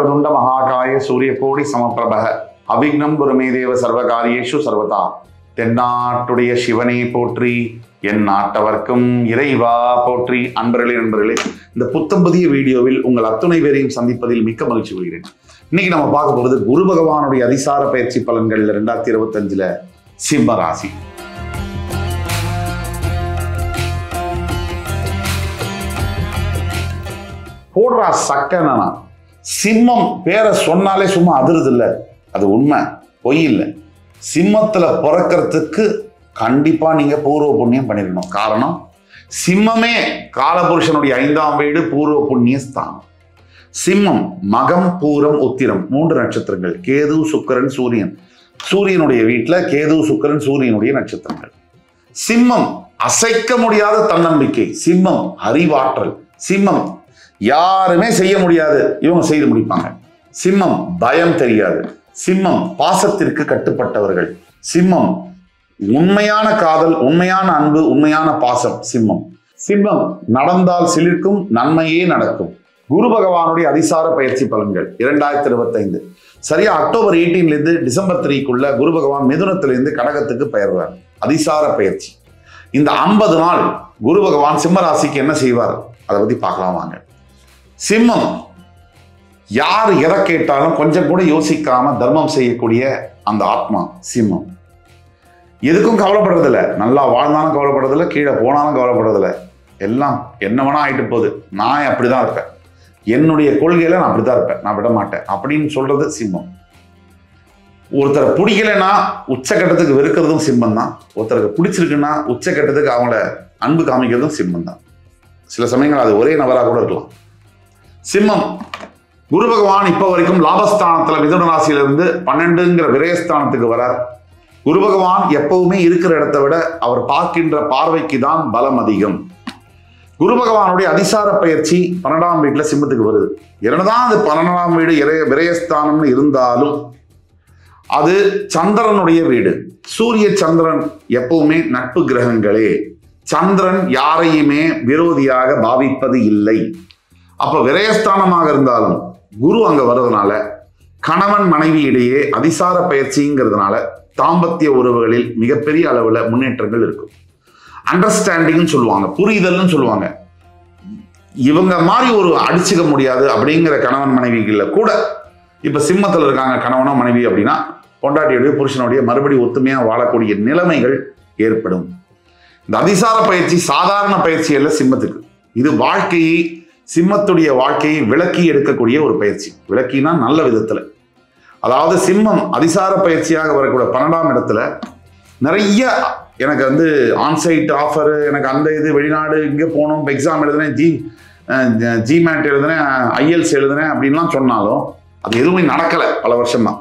वक्रतुंड महाकाय सूर्यकोटि समप्रभः अविघ्नं गुरुमे देव सर्वकार्येषु सर्वदा தென்னாட்டுடைய சிவனே போற்றி என் நாட்டவர்க்கும் இறைவா போற்றி. நண்பர்களே இந்த புத்தம் புதிய வீடியோவில் உங்கள் அத்துணை பேரையும் சந்திப்பதில் மிக்க மகிழ்ச்சி கொள்கிறேன். இன்னைக்கு நம்ம பார்க்க போகிறது குரு பகவானுடைய அதிசார பயிற்சி பலன்கள் 2025 சிம்ம ராசி. போடுறா சக்கனா சிம்மம் பேரை சொன்னாலே சும்மா அதிருது இல்லை, அது உண்மை, பொய் இல்லை. சிம்மத்துல பிறக்கிறதுக்கு கண்டிப்பா நீங்க பூர்வ புண்ணியம் பண்ணிருக்கணும். காரணம், சிம்மமே காலபுருஷனுடைய 5ஆம் வீடு, பூர்வ புண்ணிய ஸ்தானம். சிம்மம் மகம், பூரம், உத்திரம் 3 நட்சத்திரங்கள். கேது, சுக்கிரன், சூரியன். சூரியனுடைய வீட்டுல கேது, சுக்கிரன், சூரியனுடைய நட்சத்திரங்கள். சிம்மம் அசைக்க முடியாத தன்னம்பிக்கை. சிம்மம் அறிவாற்றல். சிம்மம் யாருமே செய்ய முடியாது, இவங்க செய்து முடிப்பாங்க. சிம்மம் பயம் தெரியாது. சிம்மம் பாசத்திற்கு கட்டுப்பட்டவர்கள். சிம்மம் உண்மையான காதல், உண்மையான அன்பு, உண்மையான பாசம். சிம்மம் நடந்தால் சிலிர்க்கும், நன்மையே நடக்கும். குரு பகவானுடைய அதிசார பயிற்சி பலன்கள் 2025 சரியா அக்டோபர் 18 டிசம்பர் 3க்குள்ள குரு பகவான் மிதுனத்திலிருந்து கடகத்துக்கு பெயர்வார். அதிசார பயிற்சி. இந்த 50 நாள் குரு பகவான் சிம்ம ராசிக்கு என்ன செய்வார் அதை பத்தி பார்க்கலாம் வாங்க. சிம்மம் யார் எதை கேட்டாலும் கொஞ்சம் கூட யோசிக்காம தர்மம் செய்யக்கூடிய அந்த ஆத்மா சிம்மம். எதுக்கும் கவலைப்படுறதில்ல, நல்லா வாழ்ந்தாலும் கவலைப்படுறதில்ல, கீழே போனாலும் கவலைப்படுறதில்ல. எல்லாம் என்ன வேணா ஆயிட்டு போகுது, நான் அப்படிதான் இருப்பேன், என்னுடைய கொள்கையில நான் அப்படிதான் இருப்பேன், நான் விட மாட்டேன் அப்படின்னு சொல்றது சிம்மம். ஒருத்தரை பிடிக்கலைன்னா உச்சக்கட்டத்துக்கு வெறுக்கிறதும் சிம்மம் தான். ஒருத்தருக்கு பிடிச்சிருக்குன்னா உச்சக்கட்டத்துக்கு அவங்கள அன்பு காமிக்கிறதும் சிம்மம் தான். சில சமயங்கள் அது ஒரே நபராக கூட இருக்கலாம். சிம்மம் குரு பகவான் இப்ப வரைக்கும் லாபஸ்தானத்துல மிதுன ராசியிலிருந்து 12ங்கிற விரயஸ்தானத்துக்கு வரார். குரு பகவான் எப்பவுமே இருக்கிற இடத்தை விட அவர் பார்க்கின்ற பார்வைக்கு தான் பலம் அதிகம். குரு பகவானுடைய அதிசார பயிற்சி 12ஆம் வீட்டுல சிம்மத்துக்கு வருது. என்னதான் அது 12ஆம் வீடு விரயஸ்தானம்னு இருந்தாலும் அது சந்திரனுடைய வீடு. சூரிய சந்திரன் எப்பவுமே நட்பு கிரகங்களே. சந்திரன் யாரையுமே விரோதியாக பாவிப்பது இல்லை. அப்ப விரயஸ்தானமாக இருந்தாலும் குரு அங்க வர்றதுனால கணவன் மனைவி இடையே அதிசார பயிற்சிங்கிறதுனால தாம்பத்திய உறவுகளில் மிகப்பெரிய அளவுல முன்னேற்றங்கள் இருக்கும். அண்டர்ஸ்டாண்டிங் சொல்லுவாங்க, புரிதல்னு சொல்லுவாங்க. இவங்க மாதிரி ஒரு அடிச்சுக்க முடியாது அப்படிங்கிற கணவன் மனைவிகள்ல கூட இப்ப சிம்மத்துல இருக்காங்க கணவனோ மனைவி அப்படின்னா பொண்டாட்டியுடைய புருஷனுடைய மறுபடி ஒத்துமையா வாழக்கூடிய நிலைமைகள் ஏற்படும். இந்த அதிசார பயிற்சி சாதாரண பயிற்சி அல்ல சிம்மத்துக்கு. இது வாழ்க்கையை, சிம்மத்துடைய வாழ்க்கையை விளக்கி எடுக்கக்கூடிய ஒரு பயிற்சி. விளக்கினா நல்ல விதத்துல. அதாவது சிம்மம் அதிசார பயிற்சியாக வரக்கூடிய 12ஆம் இடத்துல நிறைய எனக்கு ஆன்சைட் ஆஃபர், எனக்கு அந்த இது வெளிநாடு இங்கே போகணும், எக்ஸாம் எழுதுனேன், ஜிமேட் எழுதுனேன், ஐஎல்ஸ் எழுதுனேன் அப்படின்லாம் சொன்னாலும் அது எதுவுமே நடக்கலை பல வருஷமா.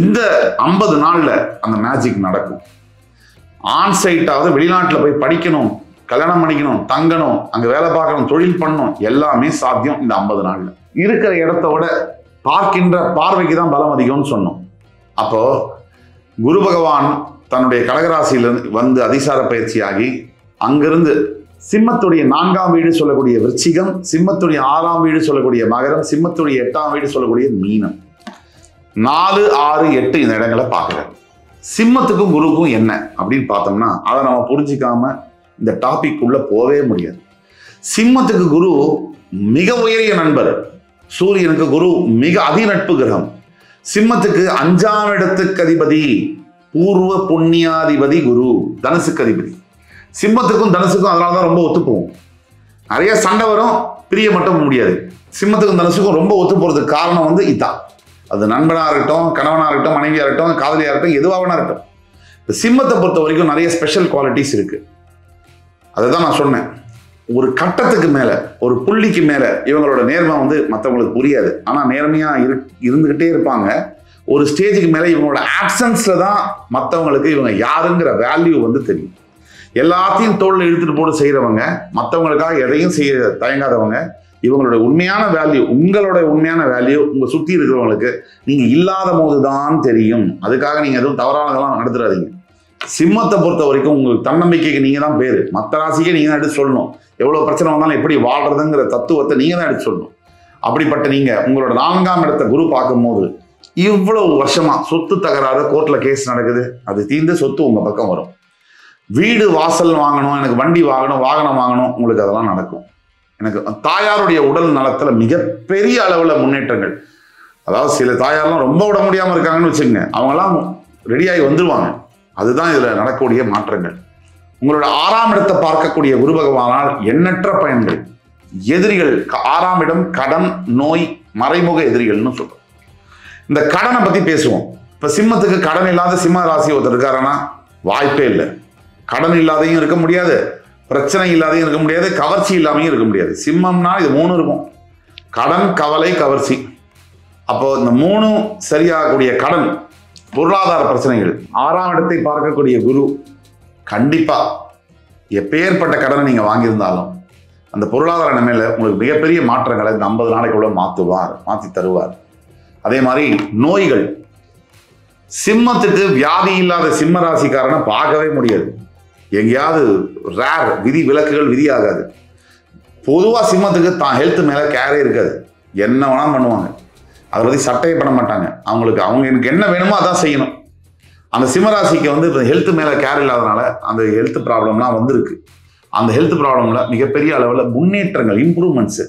இந்த 50 நாள்ல அந்த மேஜிக் நடக்கும். ஆன்சைட்டாவது வெளிநாட்டில் போய் படிக்கணும், கல்யாணம் பண்ணிக்கணும், தங்கணும், அங்க வேலை பார்க்கணும், தொழில் பண்ணணும், எல்லாமே சாத்தியம் இந்த 50 நாள்ல. இருக்கிற இடத்த விட பார்க்கின்ற பார்வைக்கு தான் பலம் அதிகம்னு சொன்னோம். அப்போ குரு பகவான் தன்னுடைய கடகராசியிலிருந்து அதிசார பயிற்சியாகி அங்கிருந்து சிம்மத்துடைய 4ஆம் வீடு சொல்லக்கூடிய விருச்சிகம், சிம்மத்துடைய 6ஆம் வீடு சொல்லக்கூடிய மகரம், சிம்மத்துடைய 8ஆம் வீடு சொல்லக்கூடிய மீனம், 4, 6, 8 இந்த இடங்களை பார்க்கிறார். சிம்மத்துக்கும் குருவுக்கும் என்ன அப்படின்னு பார்த்தோம்னா அதை நம்ம புரிஞ்சிக்காம இந்த டாபிக் உள்ள போவே முடியாது. சிம்மத்துக்கு குரு மிக உயரிய நண்பர். சூரியனுக்கு குரு மிக அதிநட்பு கிரகம். சிம்மத்துக்கு 5ஆம் இடத்துக்கு அதிபதி, பூர்வ புண்ணியாதிபதி குரு, தனுசுக்கு அதிபதி. சிம்மத்துக்கும் தனுசுக்கும் அதனாலதான் ரொம்ப ஒத்து போகும். நிறைய சண்டை வரும், பிரிய மட்டும் முடியாது. சிம்மத்துக்கும் தனுசுக்கும் ரொம்ப ஒத்து போறதுக்கு காரணம் இதுதான். அது நண்பனா இருக்கட்டும், கணவனா இருக்கட்டும், மனைவியா இருக்கட்டும், காதலியா இருக்கட்டும், எதுவாகனா இருக்கட்டும். இந்த சிம்மத்தை பொறுத்த வரைக்கும் நிறைய ஸ்பெஷல் குவாலிட்டிஸ் இருக்கு. அதுதான் நான் சொன்னேன். ஒரு கட்டத்துக்கு மேல, ஒரு புள்ளிக்கு மேல இவங்களோட நேர்மை மற்றவங்களுக்கு புரியாது. ஆனா நேர்மையா இருந்துகிட்டே இருப்பாங்க. ஒரு ஸ்டேஜுக்கு மேல இவங்களோட ஆப்சன்ஸ்ல தான் மற்றவங்களுக்கு இவங்க யாருங்கிற வேல்யூ தெரியும். எல்லாத்தையும் தோல்ல இழுத்துட்டு போட்டு செய்யறவங்க, மற்றவங்களுக்காக எதையும் செய்ய தயங்காதவங்க, இவங்களோட உண்மையான வேல்யூ, உங்களோட உண்மையான வேல்யூ உங்க சுத்தி இருக்கிறவங்களுக்கு நீங்க இல்லாத போதுதான் தெரியும். அதுக்காக நீங்க எதுவும் தவறானதெல்லாம் நடத்துறாதீங்க. சிம்மத்தை பொறுத்த வரைக்கும் உங்களுக்கு தன்னம்பிக்கைக்கு நீங்க தான் பேரு. மற்ற ராசிக்கே நீங்க தான் எடுத்து சொல்லணும். எவ்வளவு பிரச்சனை வந்தாலும் எப்படி வாழ்றதுங்கிற தத்துவத்தை நீங்க தான் எடுத்து சொல்லணும். அப்படிப்பட்ட நீங்க உங்களோட 4ஆம் இடத்தை குரு பார்க்கும்போது இவ்வளவு வருஷமா சொத்து தகராறு, கோர்ட்ல கேஸ் நடக்குது, அது தீர்ந்து சொத்து உங்க பக்கம் வரும். வீடு வாசல் வாங்கணும், எனக்கு வண்டி வாங்கணும், வாகனம் வாங்கணும், உங்களுக்கு அதெல்லாம் நடக்கும். எனக்கு தாயாருடைய உடல் நலத்துல மிகப்பெரிய அளவுல முன்னேற்றங்கள். அதாவது சில தாயாரெல்லாம் ரொம்ப விட முடியாம இருக்காங்கன்னு வச்சுக்கோங்க, அவங்கெல்லாம் ரெடியாகி வந்துருவாங்க. அதுதான் இதுல நடக்கக்கூடிய மாற்றங்கள். உங்களோட 6ஆம் இடத்தை பார்க்கக்கூடிய குரு பகவானால் எண்ணற்ற பயன்கள். எதிரிகள், 6ஆம் இடம் கடன், நோய், மறைமுக எதிரிகள்னு சொல்றோம். இந்த கடனை பத்தி பேசுவோம். இப்ப சிம்மத்துக்கு கடன் இல்லாத சிம்ம ராசி ஒருத்தர் இருக்காருன்னா வாய்ப்பே இல்லை. கடன் இல்லாதையும் இருக்க முடியாது, பிரச்சனை இல்லாதையும் இருக்க முடியாது, கவர்ச்சி இல்லாமையும் இருக்க முடியாது. சிம்மம்னா இது 3 இருக்கும்: கடன், கவலை, கவர்ச்சி. அப்போ இந்த 3 சரியாகக்கூடிய கடன், பொருளாதார பிரச்சனைகள். 6ஆம் இடத்தை பார்க்கக்கூடிய குரு கண்டிப்பா எப்பேற்பட்ட கடனை நீங்க வாங்கியிருந்தாலும் அந்த பொருளாதார நிலைமையில உங்களுக்கு மிகப்பெரிய மாற்றங்களை இந்த 50 நாளைக்குள்ள மாத்தி தருவார். அதே மாதிரி நோய்கள், சிம்மத்துக்கு வியாதி இல்லாத சிம்ம ராசிக்காரனை பார்க்கவே முடியாது. எங்கேயாவது ரேர், விதி விலக்குகள் விதியாகாது. பொதுவா சிம்மத்துக்கு தான் ஹெல்த் மேல கேரே இருக்காது. என்ன வேணாலும் பண்ணுவாங்க, அதை பத்தி சட்டையே பண்ண மாட்டாங்க. அவங்க எனக்கு என்ன வேணுமோ அதான் செய்யணும். அந்த சிம்மராசிக்கு வந்து இப்போ ஹெல்த் மேல கேர் இல்லாதனால அந்த ஹெல்த் ப்ராப்ளம்லாம் வந்திருக்கு. அந்த ஹெல்த் ப்ராப்ளம்ல மிகப்பெரிய அளவில் முன்னேற்றங்கள், இம்ப்ரூவ்மெண்ட்ஸ்.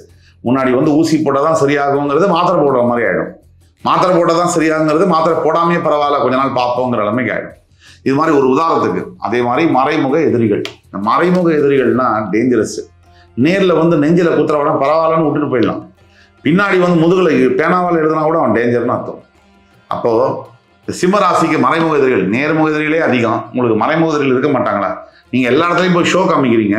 முன்னாடி வந்து ஊசி போட தான் சரியாகுங்கிறது மாத்திரை போடுற மாதிரி ஆயிடும். மாத்திரை போட தான் சரியாகுங்கிறது மாத்திரை போடாமே பரவாயில்ல, கொஞ்ச நாள் பார்ப்போங்கிற நிலைமைக்கு ஆயிடும். இது மாதிரி ஒரு உதாரணத்துக்கு. அதே மாதிரி மறைமுக எதிரிகள். இந்த மறைமுக எதிரிகள்னா டேஞ்சரஸ். நேரில் வந்து நெஞ்சில குத்துறவன பரவாயில்லன்னு விட்டுட்டு போயிடலாம், பின்னாடி வந்து முதுகுல பேனாவால் எழுதுனா கூட அவன் டேஞ்சர்னு அர்த்தம். அப்போ சிம்மராசிக்கு மறைமுக எதிரிகள், நேர்முக எதிரிகளே அதிகம். உங்களுக்கு மறைமுக எதிரிகள் இருக்க மாட்டாங்களா? நீங்க எல்லா இடத்துலையும் போய் ஷோ காமிக்கிறீங்க,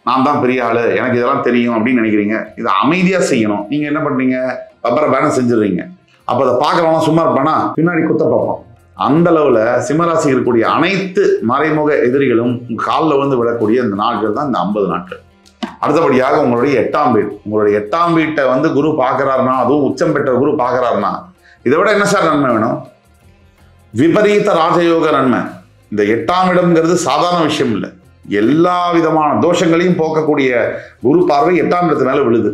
நான் தான் பெரிய ஆளு, எனக்கு இதெல்லாம் தெரியும் அப்படின்னு நினைக்கிறீங்க. இதை அமைதியா செய்யணும். நீங்க என்ன பண்றீங்க? பப்பரை பேலன்ஸ் செஞ்சிடுறீங்க. அப்போ அதை பார்க்கறவங்க சும்மா இருப்பானா, பின்னாடி குத்த பார்ப்போம். அந்த அளவுல சிம்மராசி இருக்கக்கூடிய அனைத்து மறைமுக எதிரிகளும் காலில் வந்து விடக்கூடிய இந்த நாட்கள் தான் இந்த 50 நாட்கள். அடுத்தபடியாக உங்களுடைய 8ஆம் வீடு. உங்களுடைய 8ஆம் வீட்டை வந்து குரு பார்க்கிறாருன்னா, அதுவும் உச்சம் பெற்ற குரு பார்க்கிறாருன்னா, இதை விட என்ன சார் நன்மை வேணும்? விபரீத ராஜயோக நன்மை. இந்த 8ஆம் இடம்ங்கிறது சாதாரண விஷயம் இல்லை. எல்லா விதமான தோஷங்களையும் போக்கக்கூடிய குரு பார்வை 8ஆம் இடத்து மேல விழுது.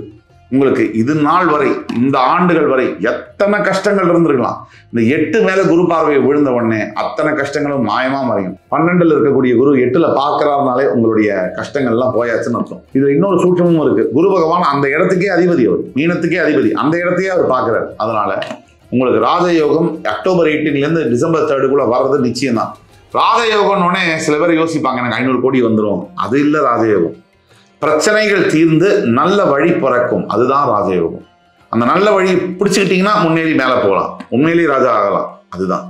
உங்களுக்கு இது நாள் வரை, இந்த ஆண்டுகள் வரை எத்தனை கஷ்டங்கள் இருந்திருக்கலாம், இந்த 8 மேல குரு பார்வையை விழுந்த உடனே அத்தனை கஷ்டங்களும் மாயமா மறையும். 12ல் இருக்கக்கூடிய குரு 8ல் பார்க்கிறாருனாலே உங்களுடைய கஷ்டங்கள்லாம் போயாச்சுன்னு அர்த்தம். இதுல இன்னொரு சூட்சமும் இருக்கு. குரு பகவான் அந்த இடத்துக்கே அதிபதி, அவர் மீனத்துக்கே அதிபதி, அந்த இடத்தையே அவர் பார்க்கிறார். அதனால உங்களுக்கு ராஜயோகம் அக்டோபர் 18லேருந்து டிசம்பர் 3 வர்றது நிச்சயம் தான். ராஜயோகம்னே சில பேர் யோசிப்பாங்க, எனக்கு 500 கோடி வந்துடும். அது இல்லை ராஜயோகம். பிரச்சனைகள் தீர்ந்து நல்ல வழி பிறக்கும், அதுதான் ராஜயோகம். அந்த நல்ல வழி பிடிச்சுக்கிட்டீங்கன்னா முன்னேறி மேலே போகலாம், உண்மையிலேயே ராஜா ஆகலாம். அதுதான்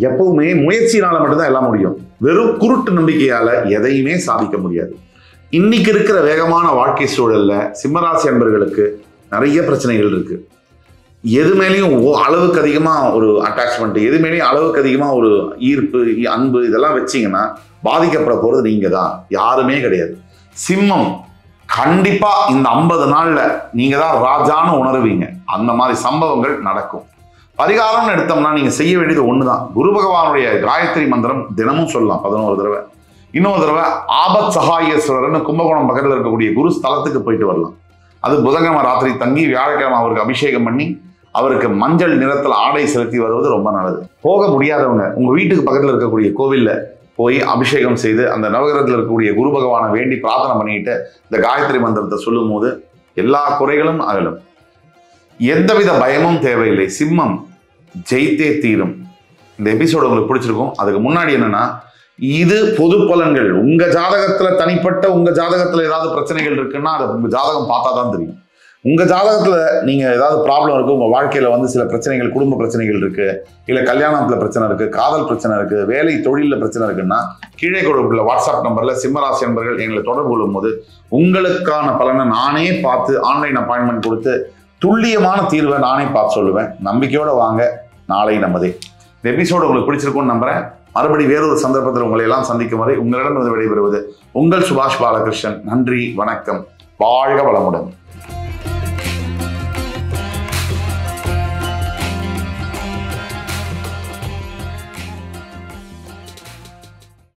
எப்பவுமே முயற்சினால மட்டும்தான் எல்லாம் முடியும். வெறும் குருட்டு நம்பிக்கையால எதையுமே சாதிக்க முடியாது. இன்னைக்கு இருக்கிற வேகமான வாழ்க்கை சூழல்ல சிம்மராசி அன்பர்களுக்கு நிறைய பிரச்சனைகள் இருக்கு. எது மேலேயும் அளவுக்கு அதிகமாக ஒரு அட்டாச்மெண்ட், எது மேலேயும் அளவுக்கு அதிகமாக ஒரு ஈர்ப்பு, அன்பு, இதெல்லாம் வச்சிங்கன்னா பாதிக்கப்பட போகிறது நீங்கள் தான், யாருமே கிடையாது. சிம்மம் கண்டிப்பா இந்த 50 நாள்ல நீங்க தான் ராஜான்னு உணர்வீங்க. அந்த மாதிரி சம்பவங்கள் நடக்கும். பரிகாரம்னு எடுத்தோம்னா நீங்க செய்ய வேண்டியது ஒண்ணுதான். குரு பகவானுடைய காயத்ரி மந்திரம் தினமும் சொல்லலாம் 11 தடவை. இன்னொரு தடவை ஆபத் சகாயேஸ்வரர்னு கும்பகோணம் பக்கத்தில் இருக்கக்கூடிய குரு ஸ்தலத்துக்கு போயிட்டு வரலாம். அது புதன்கிழமை ராத்திரி தங்கி வியாழக்கிழமை அவருக்கு அபிஷேகம் பண்ணி அவருக்கு மஞ்சள் நிறத்தில் ஆடை செலுத்தி வருவது ரொம்ப நல்லது. போக முடியாதவங்க உங்க வீட்டுக்கு பக்கத்தில் இருக்கக்கூடிய கோவில்ல போய் அபிஷேகம் செய்து அந்த நவகிரகத்தில் இருக்கக்கூடிய குரு பகவானை வேண்டி பிரார்த்தனை பண்ணிட்டு இந்த காயத்ரி மந்திரத்தை சொல்லும் போது எல்லா குறைகளும் அகலும். எந்தவித பயமும் தேவையில்லை. சிம்மம் ஜெயித்தே தீரும். இந்த எபிசோடு உங்களுக்கு பிடிச்சிருக்கும். அதுக்கு முன்னாடி என்னன்னா, இது பொது பலன்கள். உங்க ஜாதகத்துல தனிப்பட்ட உங்க ஜாதகத்துல ஏதாவது பிரச்சனைகள் இருக்குன்னா அதை உங்க ஜாதகம் பார்த்தா தான் தெரியும். உங்க ஜாதகத்துல நீங்க ஏதாவது ப்ராப்ளம் இருக்கு, உங்க வாழ்க்கையில வந்து சில பிரச்சனைகள், குடும்ப பிரச்சனைகள் இருக்கு, இல்ல கல்யாணத்துல பிரச்சனை இருக்கு, காதல் பிரச்சனை இருக்கு, வேலை தொழில பிரச்சனை இருக்குன்னா கீழே கொடுக்குள்ள வாட்ஸ்அப் நம்பர்ல சிம்மராசி நண்பர்கள் எங்களை தொடர்பு கொள்ளும் போது உங்களுக்கான பலனை நானே பார்த்து ஆன்லைன் அப்பாயின்மெண்ட் கொடுத்து துல்லியமான தீர்வை நானே பார்த்து சொல்லுவேன். நம்பிக்கையோட வாங்க. நாளை நமதே. இந்த எபிசோடு உங்களுக்கு பிடிச்சிருக்கும்னு நம்புறேன். மறுபடி வேறொரு சந்தர்ப்பத்தில் உங்களை எல்லாம் சந்திக்கும் வரை உங்களிடம் விடைபெறுவது உங்கள் சுபாஷ் பாலகிருஷ்ணன். நன்றி, வணக்கம், வாழ்க வளமுடன்.